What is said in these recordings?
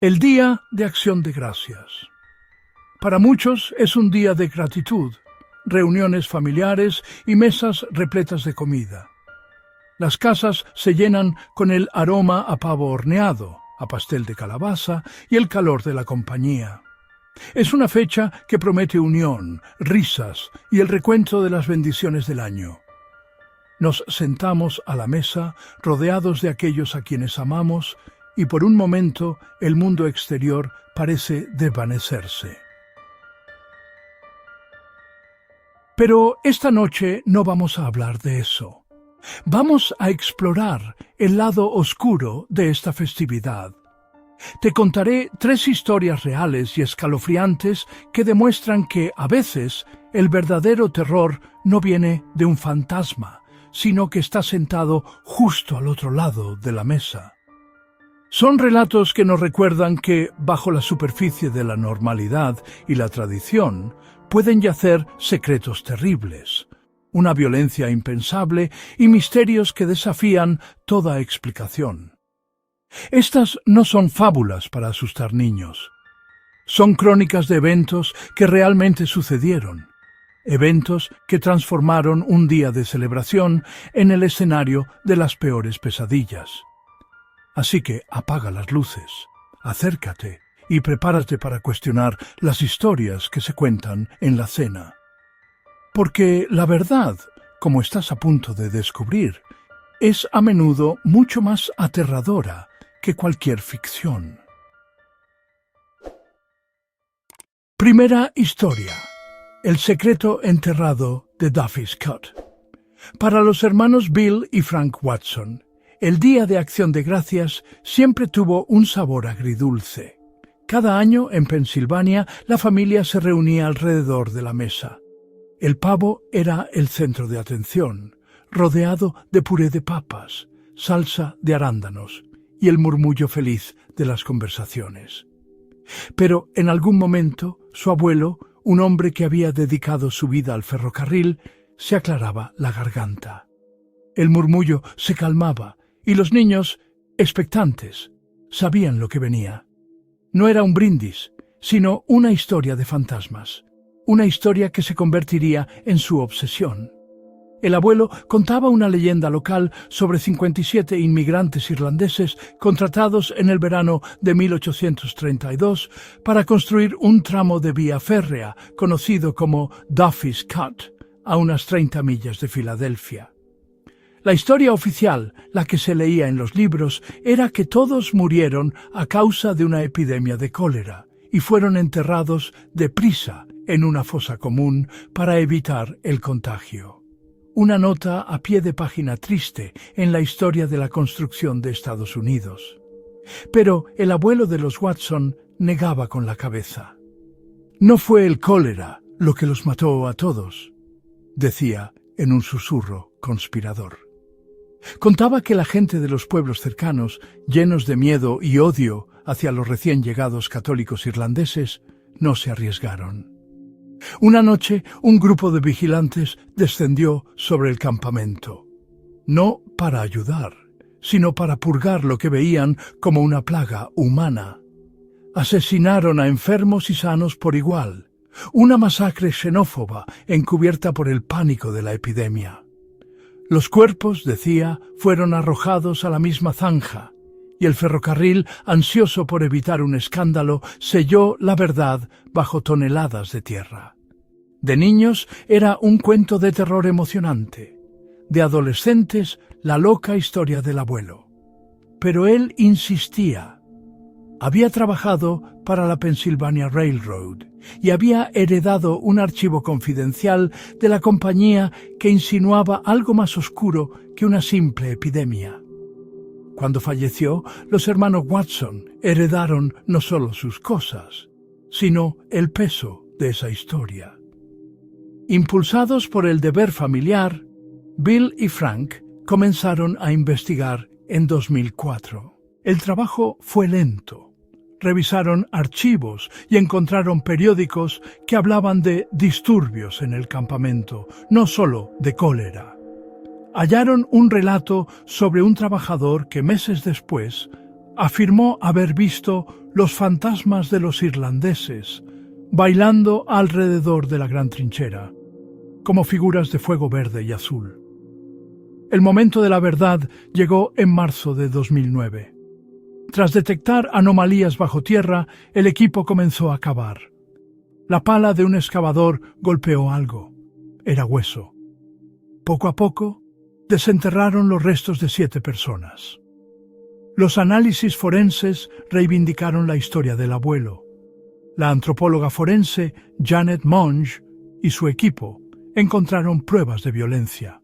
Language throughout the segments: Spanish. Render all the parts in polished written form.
El Día de Acción de Gracias. Para muchos es un día de gratitud, reuniones familiares y mesas repletas de comida. Las casas se llenan con el aroma a pavo horneado, a pastel de calabaza y el calor de la compañía. Es una fecha que promete unión, risas y el recuento de las bendiciones del año. Nos sentamos a la mesa rodeados de aquellos a quienes amamos y por un momento el mundo exterior parece desvanecerse. Pero esta noche no vamos a hablar de eso. Vamos a explorar el lado oscuro de esta festividad. Te contaré 3 historias reales y escalofriantes que demuestran que, a veces, el verdadero terror no viene de un fantasma, sino que está sentado justo al otro lado de la mesa. Son relatos que nos recuerdan que, bajo la superficie de la normalidad y la tradición, pueden yacer secretos terribles, una violencia impensable y misterios que desafían toda explicación. Estas no son fábulas para asustar niños. Son crónicas de eventos que realmente sucedieron. Eventos que transformaron un día de celebración en el escenario de las peores pesadillas. Así que apaga las luces, acércate y prepárate para cuestionar las historias que se cuentan en la cena. Porque la verdad, como estás a punto de descubrir, es a menudo mucho más aterradora que cualquier ficción. Primera historia. El secreto enterrado de Duffy's Cut. Para los hermanos Bill y Frank Watson, el Día de Acción de Gracias siempre tuvo un sabor agridulce. Cada año, en Pensilvania, la familia se reunía alrededor de la mesa. El pavo era el centro de atención, rodeado de puré de papas, salsa de arándanos y el murmullo feliz de las conversaciones. Pero en algún momento, su abuelo, un hombre que había dedicado su vida al ferrocarril, se aclaraba la garganta. El murmullo se calmaba y los niños, expectantes, sabían lo que venía. No era un brindis, sino una historia de fantasmas, una historia que se convertiría en su obsesión. El abuelo contaba una leyenda local sobre 57 inmigrantes irlandeses contratados en el verano de 1832 para construir un tramo de vía férrea conocido como Duffy's Cut, a unas 30 millas de Filadelfia. La historia oficial, la que se leía en los libros, era que todos murieron a causa de una epidemia de cólera y fueron enterrados deprisa en una fosa común para evitar el contagio. Una nota a pie de página triste en la historia de la construcción de Estados Unidos. Pero el abuelo de los Watson negaba con la cabeza. No fue el cólera lo que los mató a todos, decía en un susurro conspirador. Contaba que la gente de los pueblos cercanos, llenos de miedo y odio hacia los recién llegados católicos irlandeses, no se arriesgaron. Una noche, un grupo de vigilantes descendió sobre el campamento, no para ayudar, sino para purgar lo que veían como una plaga humana. Asesinaron a enfermos y sanos por igual, una masacre xenófoba encubierta por el pánico de la epidemia. Los cuerpos, decía, fueron arrojados a la misma zanja, y el ferrocarril, ansioso por evitar un escándalo, selló la verdad bajo toneladas de tierra. De niños era un cuento de terror emocionante, de adolescentes la loca historia del abuelo. Pero él insistía. Había trabajado para la Pennsylvania Railroad y había heredado un archivo confidencial de la compañía que insinuaba algo más oscuro que una simple epidemia. Cuando falleció, los hermanos Watson heredaron no solo sus cosas, sino el peso de esa historia. Impulsados por el deber familiar, Bill y Frank comenzaron a investigar en 2004. El trabajo fue lento. Revisaron archivos y encontraron periódicos que hablaban de disturbios en el campamento, no solo de cólera. Hallaron un relato sobre un trabajador que meses después afirmó haber visto los fantasmas de los irlandeses, bailando alrededor de la gran trinchera, como figuras de fuego verde y azul. El momento de la verdad llegó en marzo de 2009. Tras detectar anomalías bajo tierra, el equipo comenzó a cavar. La pala de un excavador golpeó algo. Era hueso. Poco a poco, desenterraron los restos de 7 personas. Los análisis forenses reivindicaron la historia del abuelo. La antropóloga forense Janet Monge y su equipo encontraron pruebas de violencia.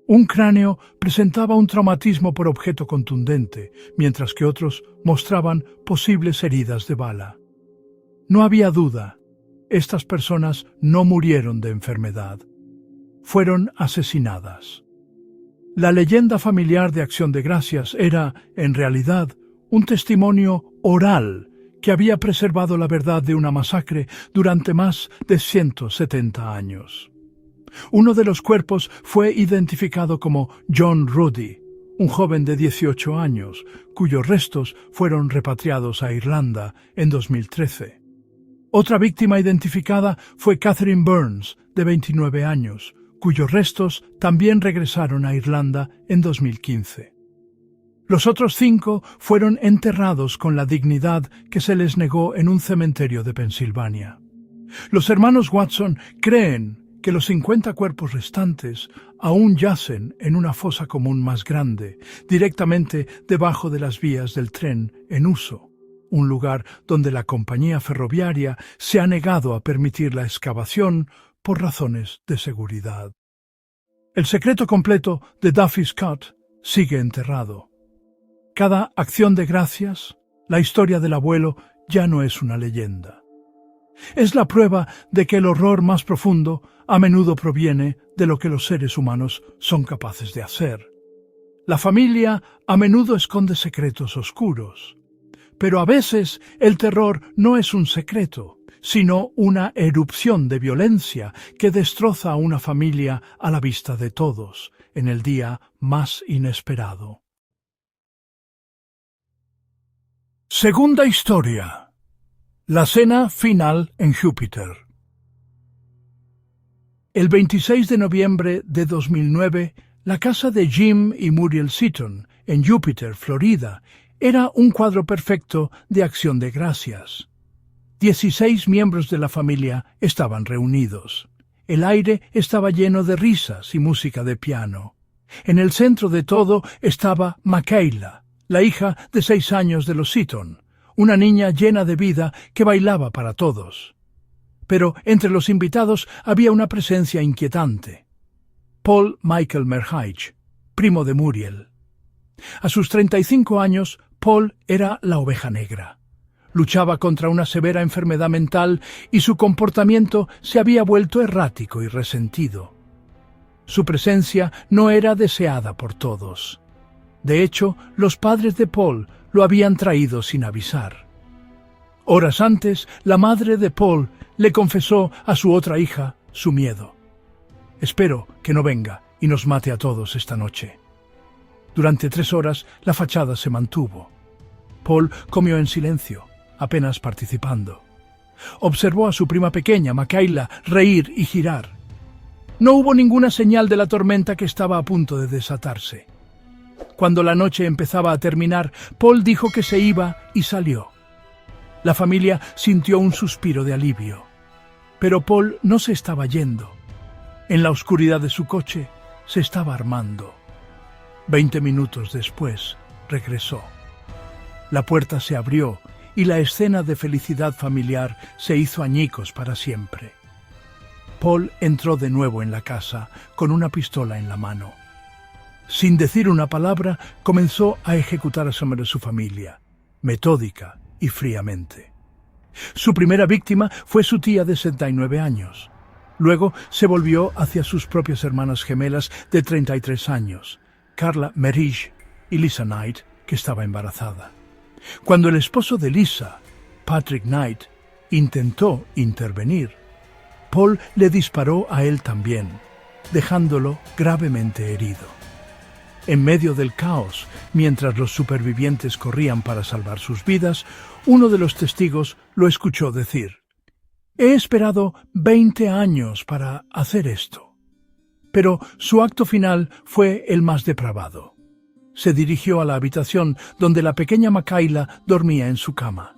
Un cráneo presentaba un traumatismo por objeto contundente, mientras que otros mostraban posibles heridas de bala. No había duda, estas personas no murieron de enfermedad. Fueron asesinadas. La leyenda familiar de Acción de Gracias era, en realidad, un testimonio oral que había preservado la verdad de una masacre durante más de 170 años. Uno de los cuerpos fue identificado como John Rudy, un joven de 18 años, cuyos restos fueron repatriados a Irlanda en 2013. Otra víctima identificada fue Catherine Burns, de 29 años, cuyos restos también regresaron a Irlanda en 2015. Los otros 5 fueron enterrados con la dignidad que se les negó en un cementerio de Pensilvania. Los hermanos Watson creen que los 50 cuerpos restantes aún yacen en una fosa común más grande, directamente debajo de las vías del tren en uso, un lugar donde la compañía ferroviaria se ha negado a permitir la excavación por razones de seguridad. El secreto completo de Duffy's Cut sigue enterrado. Cada acción de gracias, la historia del abuelo ya no es una leyenda. Es la prueba de que el horror más profundo a menudo proviene de lo que los seres humanos son capaces de hacer. La familia a menudo esconde secretos oscuros, pero a veces el terror no es un secreto, sino una erupción de violencia que destroza a una familia a la vista de todos, en el día más inesperado. Segunda historia. La cena final en Júpiter. El 26 de noviembre de 2009, la casa de Jim y Muriel Seaton, en Júpiter, Florida, era un cuadro perfecto de Acción de Gracias. 16 miembros de la familia estaban reunidos. El aire estaba lleno de risas y música de piano. En el centro de todo estaba Michaela, la hija de 6 años de los Seaton, una niña llena de vida que bailaba para todos. Pero entre los invitados había una presencia inquietante. Paul Michael Merheich, primo de Muriel. A sus 35 años, Paul era la oveja negra. Luchaba contra una severa enfermedad mental y su comportamiento se había vuelto errático y resentido. Su presencia no era deseada por todos. De hecho, los padres de Paul lo habían traído sin avisar. Horas antes, la madre de Paul le confesó a su otra hija su miedo. «Espero que no venga y nos mate a todos esta noche». Durante 3 horas la fachada se mantuvo. Paul comió en silencio, apenas participando. Observó a su prima pequeña, Michaela, reír y girar. No hubo ninguna señal de la tormenta que estaba a punto de desatarse. Cuando la noche empezaba a terminar, Paul dijo que se iba y salió. La familia sintió un suspiro de alivio. Pero Paul no se estaba yendo. En la oscuridad de su coche se estaba armando. 20 minutos después, regresó. La puerta se abrió y la escena de felicidad familiar se hizo añicos para siempre. Paul entró de nuevo en la casa con una pistola en la mano. Sin decir una palabra, comenzó a ejecutar a su familia, metódica y fríamente. Su primera víctima fue su tía de 69 años. Luego se volvió hacia sus propias hermanas gemelas de 33 años, Carla Merige y Lisa Knight, que estaba embarazada. Cuando el esposo de Lisa, Patrick Knight, intentó intervenir, Paul le disparó a él también, dejándolo gravemente herido. En medio del caos, mientras los supervivientes corrían para salvar sus vidas, uno de los testigos lo escuchó decir: «He esperado 20 años para hacer esto». Pero su acto final fue el más depravado. Se dirigió a la habitación donde la pequeña Makayla dormía en su cama.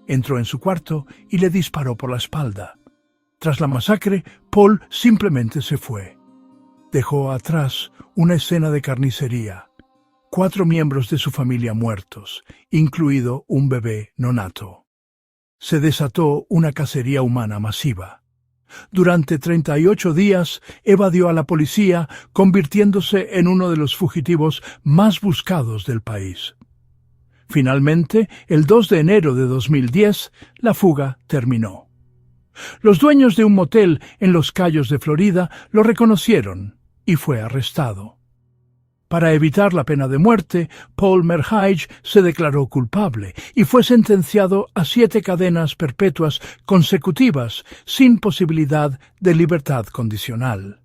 Entró en su cuarto y le disparó por la espalda. Tras la masacre, Paul simplemente se fue. Dejó atrás una escena de carnicería, 4 miembros de su familia muertos, incluido un bebé nonato. Se desató una cacería humana masiva. Durante 38 días evadió a la policía, convirtiéndose en uno de los fugitivos más buscados del país. Finalmente, el 2 de enero de 2010, la fuga terminó. Los dueños de un motel en Los Cayos de Florida lo reconocieron y fue arrestado. Para evitar la pena de muerte, Paul Merheige se declaró culpable y fue sentenciado a 7 cadenas perpetuas consecutivas sin posibilidad de libertad condicional.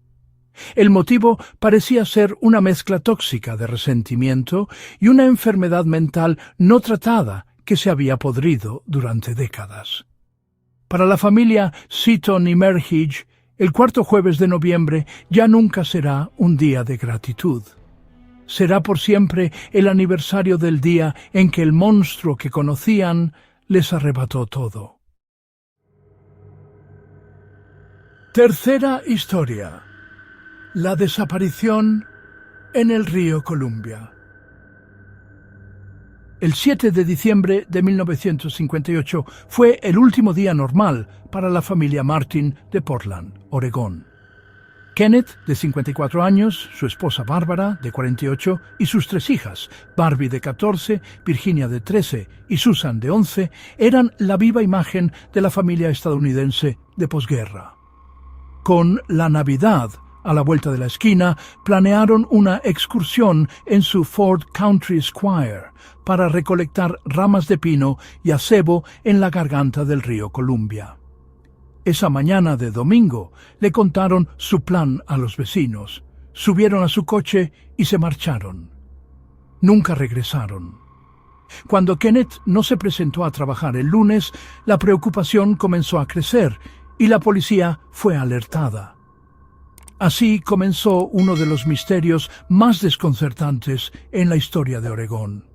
El motivo parecía ser una mezcla tóxica de resentimiento y una enfermedad mental no tratada que se había podrido durante décadas. Para la familia Seaton y Merheige, el 4º jueves de noviembre ya nunca será un día de gratitud. Será por siempre el aniversario del día en que el monstruo que conocían les arrebató todo. Tercera historia. La desaparición en el río Columbia. El 7 de diciembre de 1958 fue el último día normal para la familia Martin de Portland, Oregón. Kenneth, de 54 años, su esposa Bárbara, de 48, y sus 3 hijas, Barbie, de 14, Virginia, de 13, y Susan, de 11, eran la viva imagen de la familia estadounidense de posguerra. Con la Navidad a la vuelta de la esquina, planearon una excursión en su Ford Country Squire para recolectar ramas de pino y acebo en la garganta del río Columbia. Esa mañana de domingo le contaron su plan a los vecinos, subieron a su coche y se marcharon. Nunca regresaron. Cuando Kenneth no se presentó a trabajar el lunes, la preocupación comenzó a crecer y la policía fue alertada. Así comenzó uno de los misterios más desconcertantes en la historia de Oregón.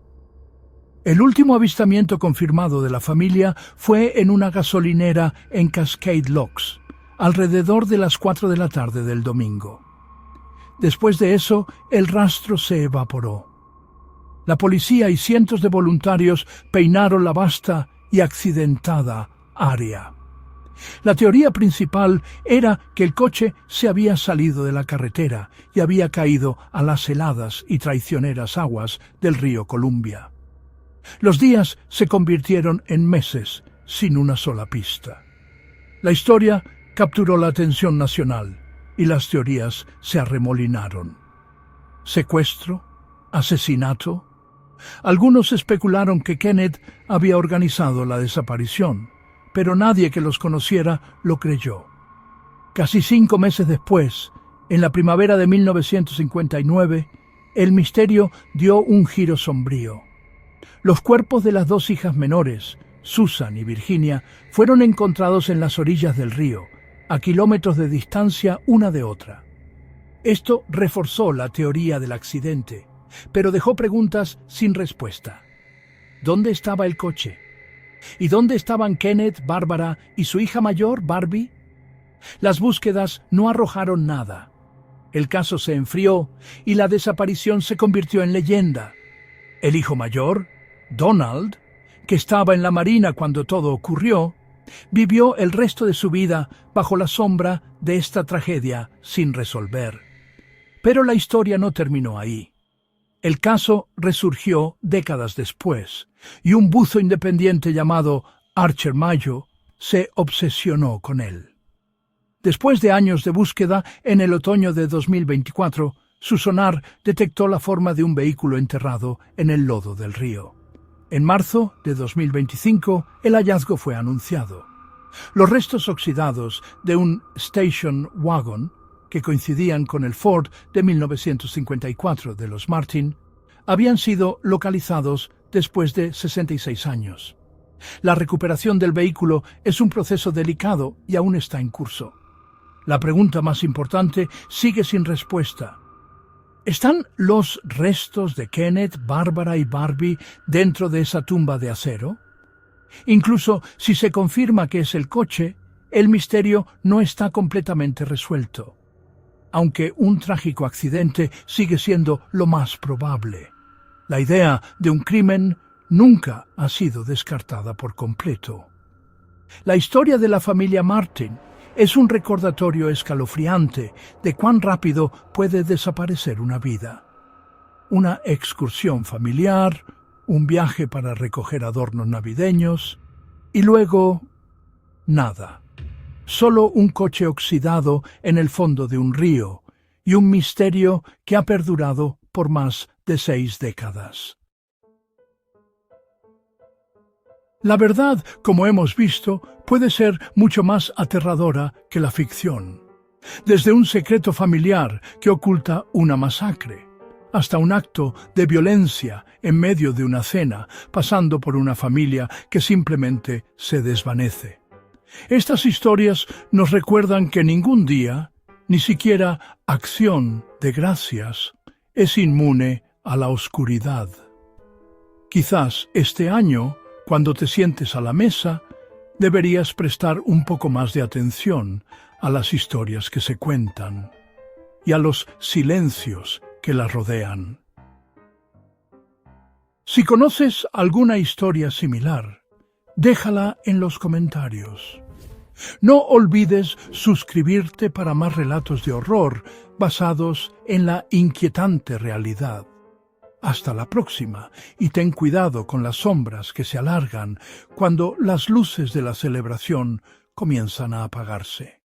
El último avistamiento confirmado de la familia fue en una gasolinera en Cascade Locks, alrededor de las 4 de la tarde del domingo. Después de eso, el rastro se evaporó. La policía y cientos de voluntarios peinaron la vasta y accidentada área. La teoría principal era que el coche se había salido de la carretera y había caído a las heladas y traicioneras aguas del río Columbia. Los días se convirtieron en meses sin una sola pista. La historia capturó la atención nacional y las teorías se arremolinaron. ¿Secuestro? ¿Asesinato? Algunos especularon que Kenneth había organizado la desaparición, pero nadie que los conociera lo creyó. Casi 5 meses después, en la primavera de 1959, el misterio dio un giro sombrío. Los cuerpos de las 2 hijas menores, Susan y Virginia, fueron encontrados en las orillas del río, a kilómetros de distancia una de otra. Esto reforzó la teoría del accidente, pero dejó preguntas sin respuesta. ¿Dónde estaba el coche? ¿Y dónde estaban Kenneth, Bárbara y su hija mayor, Barbie? Las búsquedas no arrojaron nada. El caso se enfrió y la desaparición se convirtió en leyenda. El hijo mayor, Donald, que estaba en la marina cuando todo ocurrió, vivió el resto de su vida bajo la sombra de esta tragedia sin resolver. Pero la historia no terminó ahí. El caso resurgió décadas después, y un buzo independiente llamado Archer Mayo se obsesionó con él. Después de años de búsqueda, en el otoño de 2024, su sonar detectó la forma de un vehículo enterrado en el lodo del río. En marzo de 2025, el hallazgo fue anunciado. Los restos oxidados de un station wagon, que coincidían con el Ford de 1954 de los Martin, habían sido localizados después de 66 años. La recuperación del vehículo es un proceso delicado y aún está en curso. La pregunta más importante sigue sin respuesta. ¿Están los restos de Kenneth, Bárbara y Barbie dentro de esa tumba de acero? Incluso si se confirma que es el coche, el misterio no está completamente resuelto, aunque un trágico accidente sigue siendo lo más probable. La idea de un crimen nunca ha sido descartada por completo. La historia de la familia Martin es un recordatorio escalofriante de cuán rápido puede desaparecer una vida. Una excursión familiar, un viaje para recoger adornos navideños y luego nada. Solo un coche oxidado en el fondo de un río y un misterio que ha perdurado por más de 6 décadas. La verdad, como hemos visto, puede ser mucho más aterradora que la ficción. Desde un secreto familiar que oculta una masacre, hasta un acto de violencia en medio de una cena, pasando por una familia que simplemente se desvanece. Estas historias nos recuerdan que ningún día, ni siquiera acción de gracias, es inmune a la oscuridad. Quizás este año, cuando te sientes a la mesa, deberías prestar un poco más de atención a las historias que se cuentan y a los silencios que las rodean. Si conoces alguna historia similar, déjala en los comentarios. No olvides suscribirte para más relatos de horror basados en la inquietante realidad. Hasta la próxima, y ten cuidado con las sombras que se alargan cuando las luces de la celebración comienzan a apagarse.